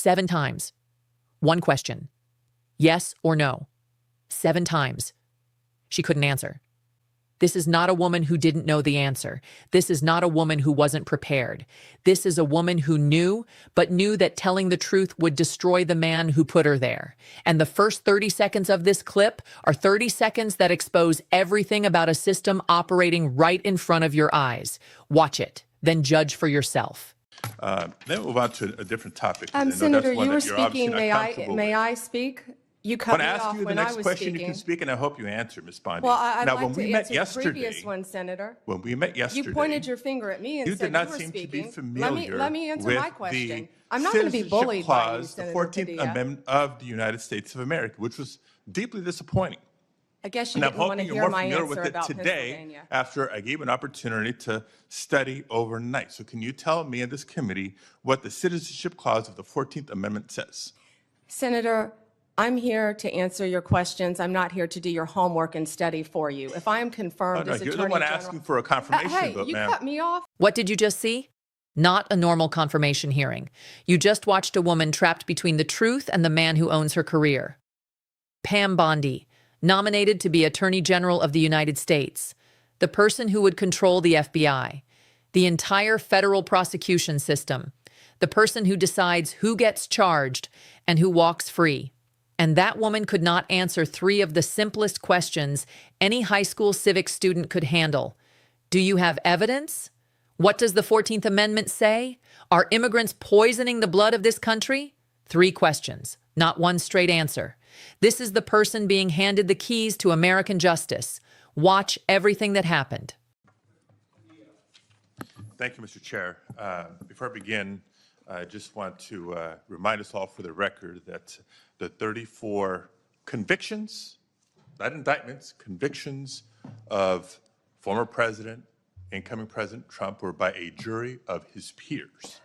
7 times. One question. Yes or no. 7 times. She couldn't answer. This is not a woman who didn't know the answer. This is not a woman who wasn't prepared. This is a woman who knew, but knew that telling the truth would destroy the man who put her there. And the first 30 seconds of this clip are 30 seconds that expose everything about a system operating right in front of your eyes. Watch it, then judge for yourself. Then we'll move on to a different topic. Senator, you were speaking. May I speak? You cut me off when I was speaking. When I ask you the next question, you can speak, and I hope you answer, Ms. Bondi. Well, I'd like to answer the previous one, Senator. When we met yesterday, you pointed your finger at me and you said did not you were seem speaking. to be familiar Let me answer with my question. I'm the not going to be bullied by you, Clause, the Senator 14th Padilla. Amendment of the United States of America, which was deeply disappointing. I guess you And I'm didn't want to hoping hear you're more my familiar answer with it about today Pennsylvania. after I gave an opportunity to study overnight. So can you tell me and this committee what the Citizenship Clause of the 14th Amendment says? Senator, I'm here to answer your questions. I'm not here to do your homework and study for you. If I am confirmed as Attorney General... You're the one asking for a confirmation vote, you ma'am. cut me off. What did you just see? Not a normal confirmation hearing. You just watched a woman trapped between the truth and the man who owns her career. Pam Bondi, nominated to be Attorney General of the United States, the person who would control the FBI, the entire federal prosecution system, the person who decides who gets charged and who walks free. And that woman could not answer 3 of the simplest questions any high school civics student could handle. Do you have evidence? What does the 14th Amendment say? Are immigrants poisoning the blood of this country? 3 questions, not one straight answer. This is the person being handed the keys to American justice. Watch everything that happened. Thank you, Mr. Chair. Before I begin, I just want to remind us all for the record that the 34 convictions, not indictments, convictions of former President, incoming President Trump were by a jury of his peers.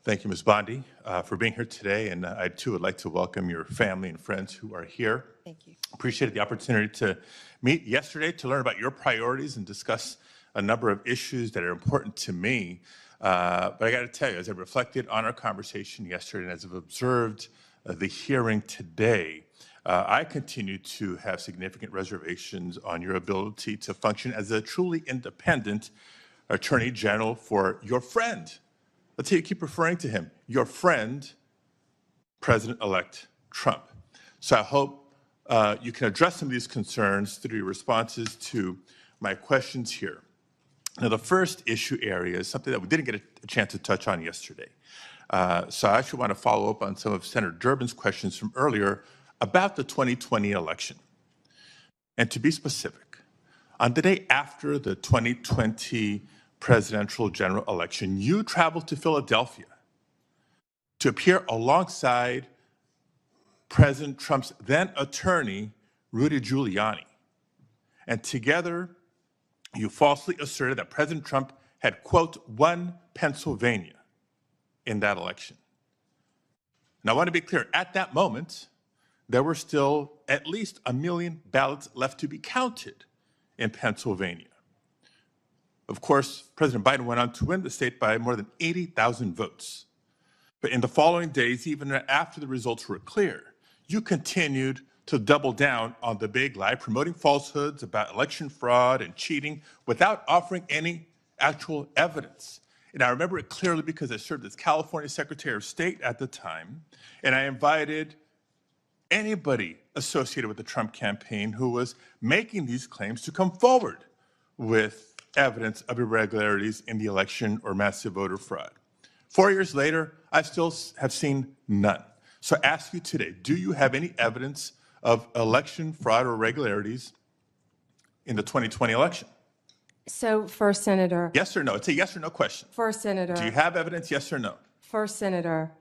Thank you, Ms. Bondi, for being here today, and I too would like to welcome your family and friends who are here. Thank you. Appreciated the opportunity to meet yesterday to learn about your priorities and discuss a number of issues that are important to me. But I got to tell you, as I reflected on our conversation yesterday and as I've observed the hearing today, I continue to have significant reservations on your ability to function as a truly independent Attorney General for your friend. Let's say you keep referring to him, your friend, President-elect Trump. So I hope you can address some of these concerns through your responses to my questions here. Now, the first issue area is something that we didn't get a chance to touch on yesterday. So I actually want to follow up on some of Senator Durbin's questions from earlier about the 2020 election. And to be specific, on the day after the 2020 presidential general election, you traveled to Philadelphia to appear alongside President Trump's then attorney, Rudy Giuliani. And together, you falsely asserted that President Trump had, quote, won Pennsylvania in that election. Now, I want to be clear, at that moment, there were still at least 1 million ballots left to be counted in Pennsylvania. Of course, President Biden went on to win the state by more than 80,000 votes. But in the following days, even after the results were clear, you continued to double down on the big lie, promoting falsehoods about election fraud and cheating without offering any actual evidence. And I remember it clearly because I served as California Secretary of State at the time, and I invited anybody associated with the Trump campaign who was making these claims to come forward with evidence of irregularities in the election or massive voter fraud. 4 years later, I still have seen none. So I ask you today, do you have any evidence of election fraud or irregularities in the 2020 election? So, First Senator. Yes or no? It's a yes or no question. First Senator. Do you have evidence, yes or no? First Senator.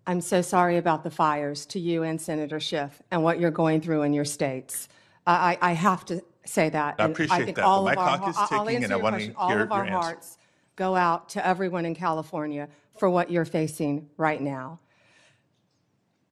I'm so sorry about the fires to you and Senator Schiff and what you're going through in your states. I have to say that. I appreciate that. All my of our, clock is I'll ticking, and I want to hear all of our your answer. hearts go out to everyone in California for what you're facing right now.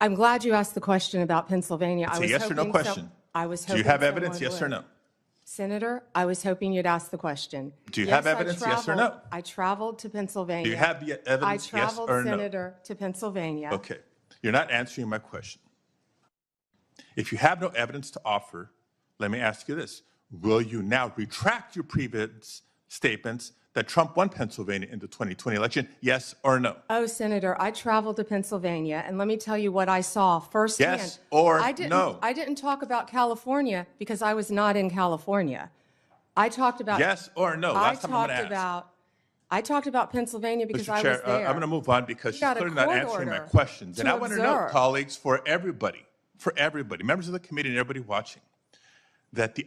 I'm glad you asked the question about Pennsylvania. It's a yes or no question. I was Do hoping you have evidence, someone yes or would. no? Senator, I was hoping you'd ask the question. Do you have evidence, yes or no? I traveled to Pennsylvania. Do you have the evidence, yes or no? I traveled, Senator, to Pennsylvania. Okay. You're not answering my question. If you have no evidence to offer, let me ask you this. Will you now retract your previous statements that Trump won Pennsylvania in the 2020 election, yes or no? Oh, Senator, I traveled to Pennsylvania, and let me tell you what I saw firsthand. Yes or no? I didn't talk about California because I was not in California. I talked about... Yes or no? Last time I'm going to ask. I talked about Pennsylvania because I was there. I'm going to move on because she's clearly not answering my questions. And I want to know, colleagues, for everybody, members of the committee and everybody watching, that the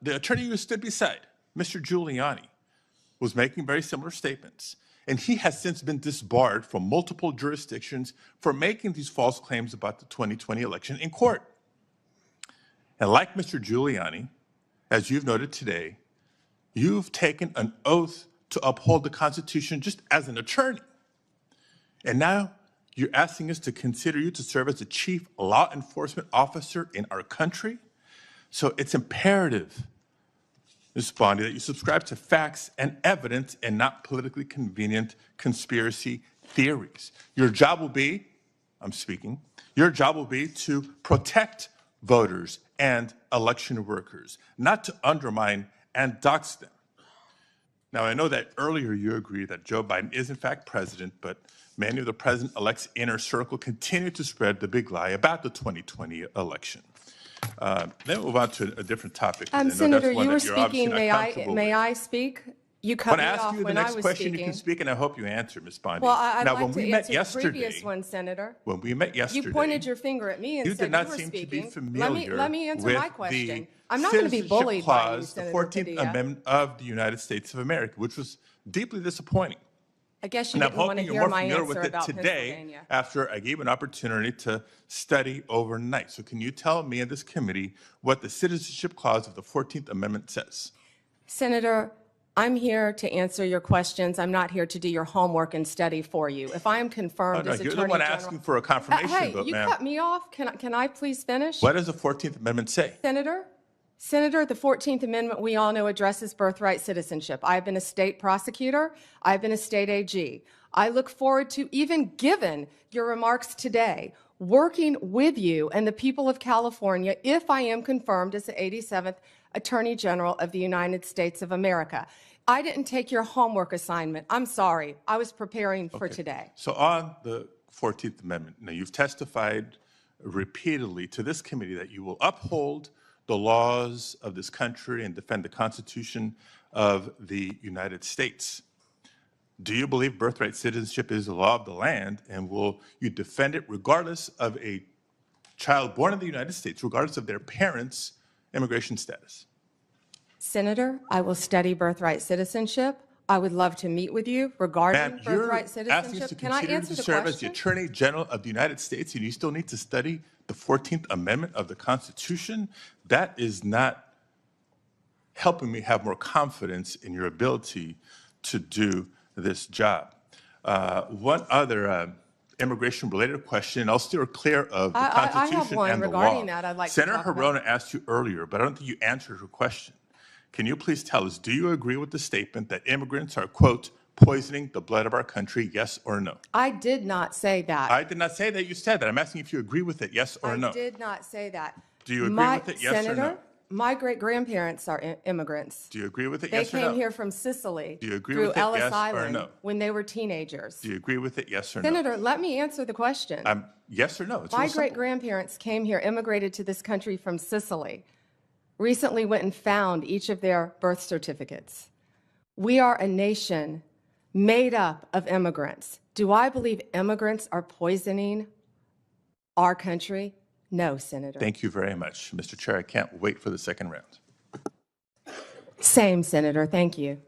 attorney who stood beside Mr. Giuliani was making very similar statements. And he has since been disbarred from multiple jurisdictions for making these false claims about the 2020 election in court. And like Mr. Giuliani, as you've noted today, you've taken an oath to uphold the Constitution just as an attorney. And now you're asking us to consider you to serve as the chief law enforcement officer in our country. So it's imperative, Ms. Bondi, that you subscribe to facts and evidence and not politically convenient conspiracy theories. Your job will be, your job will be to protect voters and election workers, not to undermine and dox them. Now, I know that earlier you agreed that Joe Biden is in fact president, but many of the president-elect's inner circle continue to spread the big lie about the 2020 election. Then we'll move on to a different topic. Senator, you were speaking. May I speak? You cut me off when I was speaking. When I ask you the next question, you can speak, and I hope you answer, Ms. Bondi. Well, I'd like to answer the previous one, Senator. When we met yesterday, you pointed your finger at me and you said did not you were seem speaking. to be familiar Let me answer with my question. I'm the not going to be bullied by you, Citizenship Clause, the Senator 14th Padilla. Amendment of the United States of America, which was deeply disappointing. I guess you didn't want to hear my answer about today after I gave an opportunity to study overnight. So can you tell me and this committee what the Citizenship Clause of the 14th Amendment says? Senator, I'm here to answer your questions. I'm not here to do your homework and study for you. If I am confirmed as Attorney General... You're the one asking for a confirmation vote, ma'am. Hey, you cut me off. Can I please finish? What does the 14th Amendment say? Senator, the 14th Amendment, we all know, addresses birthright citizenship. I've been a state prosecutor. I've been a state AG. I look forward to, even given your remarks today, working with you and the people of California if I am confirmed as the 87th Attorney General of the United States of America. I didn't take your homework assignment. I'm sorry. I was preparing for today. So on the 14th Amendment, now you've testified repeatedly to this committee that you will uphold the laws of this country and defend the Constitution of the United States. Do you believe birthright citizenship is the law of the land, and will you defend it regardless of a child born in the United States, regardless of their parents' immigration status? Senator, I will study birthright citizenship. I would love to meet with you regarding birthright citizenship. Can I answer the question? Serve as the Attorney General of the United States, and you still need to study the 14th Amendment of the Constitution? That is not helping me have more confidence in your ability to do this job. One other immigration-related question, I'll steer clear of the Constitution I have one and the regarding law. that I'd like Senator to talk Hirona about. asked you earlier, but I don't think you answered her question. Can you please tell us, do you agree with the statement that immigrants are, quote, poisoning the blood of our country, yes or no? I did not say that. I did not say that you said that. I'm asking if you agree with it, yes or no? I did not say that. Do you agree with it, yes Senator, or no? my great-grandparents are immigrants. Do you agree with it, They yes or no? came here from Sicily Do you agree through with it, Ellis yes or Island no? when they were teenagers. Do you agree with it, yes or no? Senator, let me answer the question. Yes or no? It's My real simple. great-grandparents came here, immigrated to this country from Sicily, recently went and found each of their birth certificates. We are a nation made up of immigrants. Do I believe immigrants are poisoning our country? No, Senator. Thank you very much. Mr. Chair, I can't wait for the second round. Same, Senator. Thank you.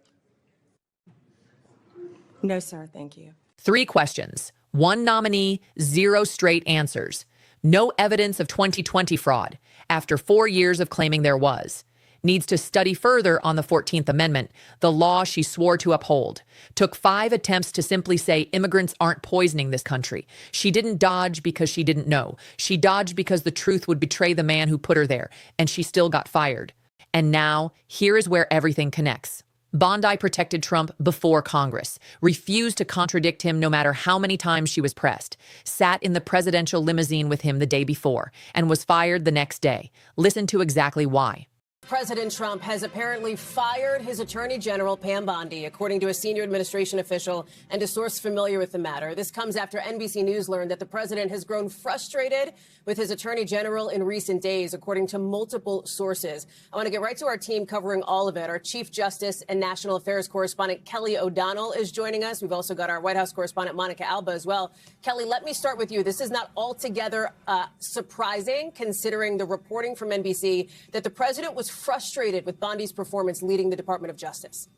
No, sir. Thank you. 3 questions. 1 nominee, 0 straight answers. No evidence of 2020 fraud after 4 years of claiming there was. Needs to study further on the 14th Amendment, the law she swore to uphold. Took 5 attempts to simply say immigrants aren't poisoning this country. She didn't dodge because she didn't know. She dodged because the truth would betray the man who put her there, and she still got fired. And now, here is where everything connects. Bondi protected Trump before Congress, refused to contradict him no matter how many times she was pressed, sat in the presidential limousine with him the day before, and was fired the next day. Listen to exactly why. President Trump has apparently fired his Attorney General, Pam Bondi, according to a senior administration official and a source familiar with the matter. This comes after NBC News learned that the president has grown frustrated with his Attorney General in recent days, according to multiple sources. I want to get right to our team covering all of it. Our Chief Justice and National Affairs correspondent Kelly O'Donnell is joining us. We've also got our White House correspondent Monica Alba as well. Kelly, let me start with you. This is not altogether surprising, considering the reporting from NBC that the president was frustrated with Bondi's performance leading the Department of Justice.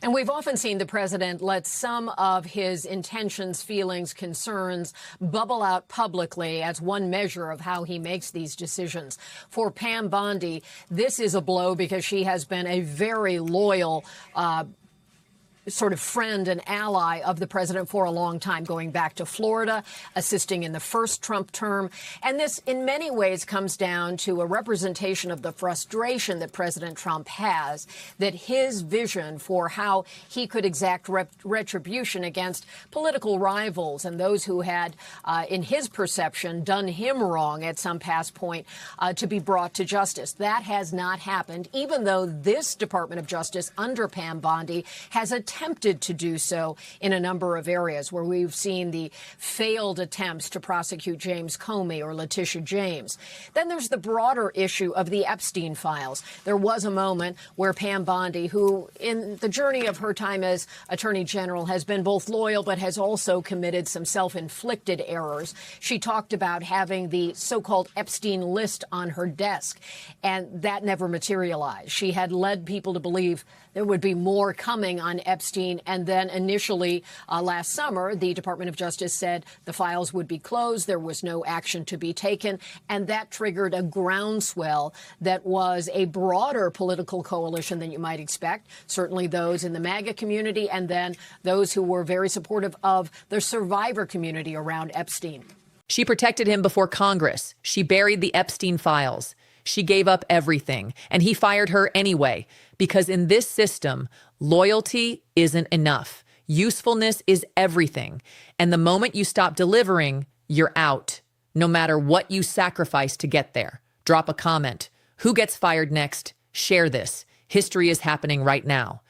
And we've often seen the president let some of his intentions, feelings, concerns bubble out publicly as one measure of how he makes these decisions. For Pam Bondi, this is a blow because she has been a very loyal sort of friend and ally of the president for a long time, going back to Florida, assisting in the first Trump term. And this, in many ways, comes down to a representation of the frustration that President Trump has, that his vision for how he could exact retribution against political rivals and those who had, in his perception, done him wrong at some past point, to be brought to justice. That has not happened, even though this Department of Justice under Pam Bondi has attempted to do so in a number of areas where we've seen the failed attempts to prosecute James Comey or Letitia James. Then there's the broader issue of the Epstein files. There was a moment where Pam Bondi, who in the journey of her time as Attorney General has been both loyal but has also committed some self-inflicted errors. She talked about having the so-called Epstein list on her desk, and that never materialized. She had led people to believe there would be more coming on Epstein. And then initially last summer, the Department of Justice said the files would be closed. There was no action to be taken. And that triggered a groundswell that was a broader political coalition than you might expect. Certainly those in the MAGA community and then those who were very supportive of the survivor community around Epstein. She protected him before Congress. She buried the Epstein files. She gave up everything, and he fired her anyway, because in this system, loyalty isn't enough. Usefulness is everything. And the moment you stop delivering, you're out, no matter what you sacrifice to get there. Drop a comment. Who gets fired next? Share this. History is happening right now.